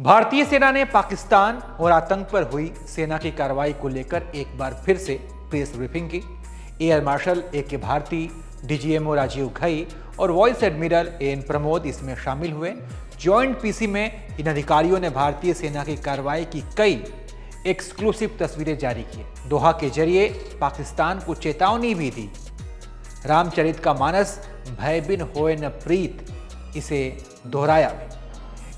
भारतीय सेना ने पाकिस्तान और आतंक पर हुई सेना की कार्रवाई को लेकर एक बार फिर से प्रेस ब्रीफिंग की। Air marshal A K. Bharti, DGMO Rajiv Ghai और वाइस एडमिरल ए.एन. प्रमोद इसमें शामिल हुए। जॉइंट पीसी में इन अधिकारियों ने भारतीय सेना की कार्रवाई की कई एक्सक्लूसिव तस्वीरें जारी की। दोहा के जरिए पाकिस्तान को चेतावनी भी दी। रामचरित का मानस भय बिन होए न प्रीत, इसे दोहराया भी।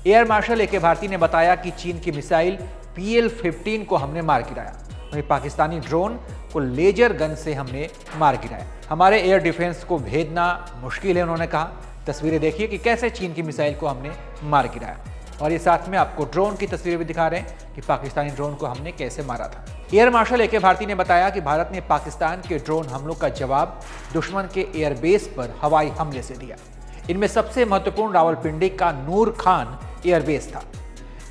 Air marshal A K. भारती ने बताया कि चीन की मिसाइल PL-15 को हमने मार गिराया, वहीं पाकिस्तानी ड्रोन को लेजर गन से हमने मार गिराया। हमारे एयर डिफेंस को भेदना मुश्किल है, उन्होंने कहा। तस्वीरें देखिए कि कैसे चीन की मिसाइल को हमने मार गिराया, और ये साथ में आपको ड्रोन की तस्वीरें भी दिखा रहे हैं कि पाकिस्तानी ड्रोन को हमने कैसे मारा था। Air marshal A K. भारती ने बताया कि भारत ने पाकिस्तान के ड्रोन हमलों का जवाब दुश्मन के एयरबेस पर हवाई हमले से दिया। इनमें सबसे महत्वपूर्ण रावलपिंडी का नूर खान एयरबेस था।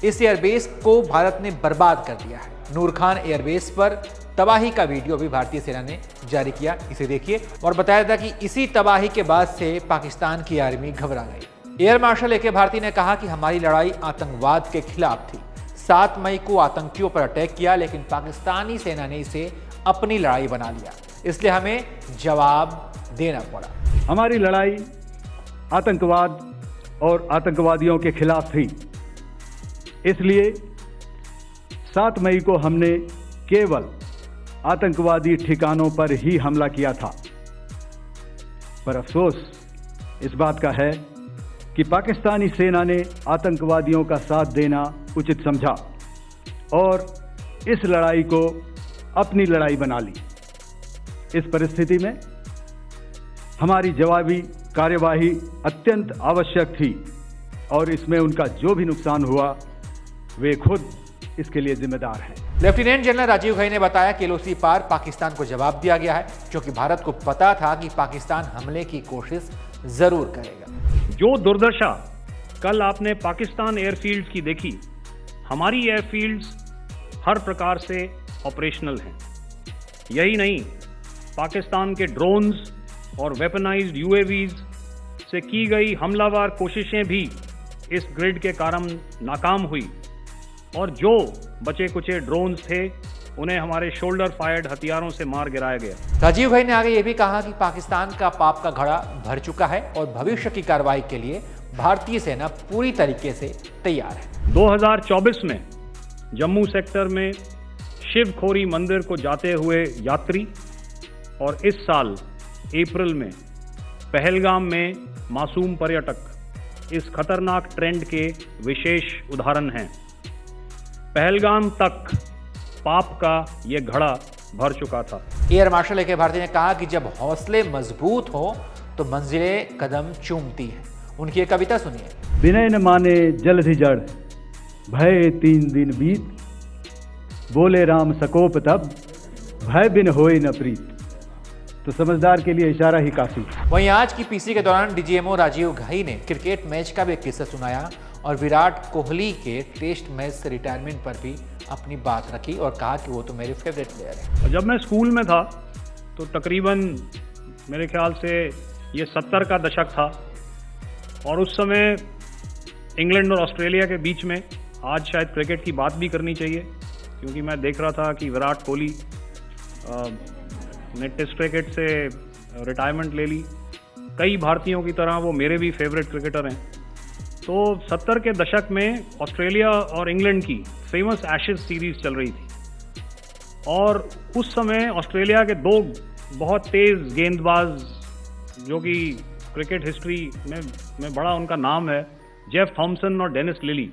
इस एयरबेस को भारत ने बर्बाद कर दिया है। नूर खान एयरबेस पर तबाही का वीडियो भी भारतीय सेना ने जारी किया, इसे देखिए। और बताया था कि इसी तबाही के बाद से पाकिस्तान की आर्मी घबरा गई। Air marshal A K. भारती ने कहा कि हमारी लड़ाई आतंकवाद के खिलाफ थी। 7 मई को आतंकियों पर अटैक किया, लेकिन पाकिस्तानी सेना ने इसे अपनी लड़ाई बना लिया, इसलिए हमें जवाब देना पड़ा। हमारी लड़ाई आतंकवाद और आतंकवादियों के खिलाफ थी, इसलिए 7 मई को हमने केवल आतंकवादी ठिकानों पर ही हमला किया था। पर अफसोस इस बात का है कि पाकिस्तानी सेना ने आतंकवादियों का साथ देना उचित समझा और इस लड़ाई को अपनी लड़ाई बना ली। इस परिस्थिति में हमारी जवाबी कार्यवाही अत्यंत आवश्यक थी, और इसमें उनका जो भी नुकसान हुआ वे खुद इसके लिए जिम्मेदार हैं। लेफ्टिनेंट जनरल राजीव घई ने बताया कि LOC पार पाकिस्तान को जवाब दिया गया है, क्योंकि भारत को पता था कि पाकिस्तान हमले की कोशिश जरूर करेगा। जो दुर्दशा कल आपने पाकिस्तान एयरफील्ड्स की देखी, हमारी एयरफील्ड्स हर प्रकार से ऑपरेशनल हैं। यही नहीं, पाकिस्तान के ड्रोन्स और वेपनाइज्ड UAVs से की गई हमलावर कोशिशें भी इस ग्रिड के कारण नाकाम हुई, और जो बचे कुचे ड्रोन्स थे उन्हें हमारे शोल्डर फायर्ड हथियारों से मार गिराया गया। राजीव घई ने आगे ये भी कहा कि पाकिस्तान का पाप का घड़ा भर चुका है और भविष्य की कार्रवाई के लिए भारतीय सेना पूरी तरीके से तैयार है। 2024 में जम्मू सेक्टर में शिव खोरी मंदिर को जाते हुए यात्री, और इस साल अप्रैल में पहलगाम में मासूम पर्यटक इस खतरनाक ट्रेंड के विशेष उदाहरण हैं। पहलगाम तक पाप का ये घड़ा भर चुका था। Air marshal A K. भारती ने कहा कि जब हौसले मजबूत हो तो मंजिलें कदम चूमती हैं। उनकी एक कविता सुनिए। विनय न माने जलधि जड़, भय 3 दिन बीत, बोले राम सकोप तब, भय बिन होए न प्रीत। तो समझदार के लिए इशारा ही काफी। वहीं आज की पीसी के दौरान डीजीएमओ राजीव घई ने क्रिकेट मैच का भी एक किस्सा सुनाया और विराट कोहली के टेस्ट मैच से रिटायरमेंट पर भी अपनी बात रखी और कहा कि वो तो मेरे फेवरेट प्लेयर है। जब मैं स्कूल में था तो तकरीबन मेरे ख्याल से ये 70 का दशक था, और उस समय इंग्लैंड और ऑस्ट्रेलिया के बीच में आज शायद क्रिकेट की बात भी करनी चाहिए, क्योंकि मैं देख रहा था कि विराट कोहली ने टेस्ट क्रिकेट से रिटायरमेंट ले ली। कई भारतीयों की तरह वो मेरे भी फेवरेट क्रिकेटर हैं। तो 70 के दशक में ऑस्ट्रेलिया और इंग्लैंड की फेमस एशेज सीरीज चल रही थी, और उस समय ऑस्ट्रेलिया के 2 बहुत तेज़ गेंदबाज जो कि क्रिकेट हिस्ट्री में बड़ा उनका नाम है, जेफ थॉमसन और डेनिस लिली,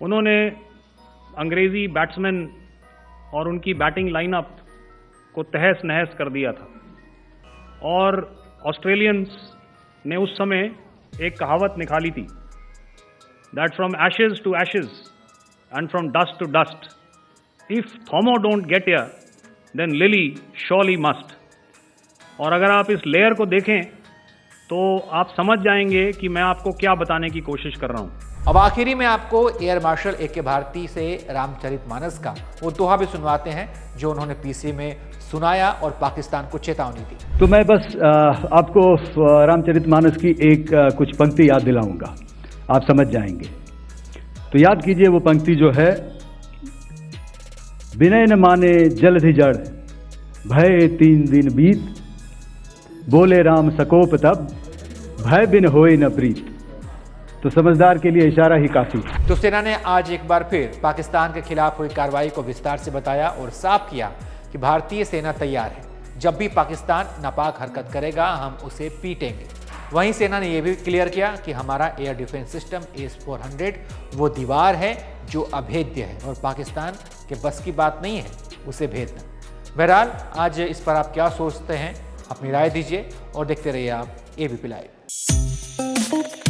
उन्होंने अंग्रेज़ी बैट्समैन और उनकी बैटिंग लाइनअप को तहस नहस कर दिया था। और ऑस्ट्रेलियंस ने उस समय एक कहावत निकाली थी, that from ashes to ashes and from dust to dust, if Thommo don't get here then Lillee surely must. और अगर आप इस लेयर को देखें तो आप समझ जाएंगे कि मैं आपको क्या बताने की कोशिश कर रहा हूं। अब आखिरी में आपको एयर मार्शल ए.के. भारती से रामचरितमानस का वो दोहा भी सुनवाते हैं जो उन्होंने पीसी में सुनाया और पाकिस्तान को चेतावनी दी। तो मैं बस आपको रामचरितमानस की एक कुछ पंक्ति याद दिलाऊंगा, आप समझ जाएंगे। तो तो याद कीजिए वो पंक्ति जो है, विनय न माने जलधि जड़, भय 3 दिन बीत, बोले राम सकोप तब, भय बिन होए न प्रीत। तो समझदार के लिए इशारा ही काफी है। तो सेना ने आज एक बार फिर पाकिस्तान के खिलाफ हुई कार्रवाई को विस्तार से बताया और साफ किया कि भारतीय सेना तैयार है, जब भी पाकिस्तान नापाक हरकत करेगा हम उसे पीटेंगे। वहीं सेना ने यह भी क्लियर किया कि हमारा एयर डिफेंस सिस्टम AS-400 वो दीवार है जो अभेद्य है और पाकिस्तान के बस की बात नहीं है उसे भेदना। बहरहाल आज इस पर आप क्या सोचते हैं, अपनी राय दीजिए और देखते रहिए आप ABP लाइव।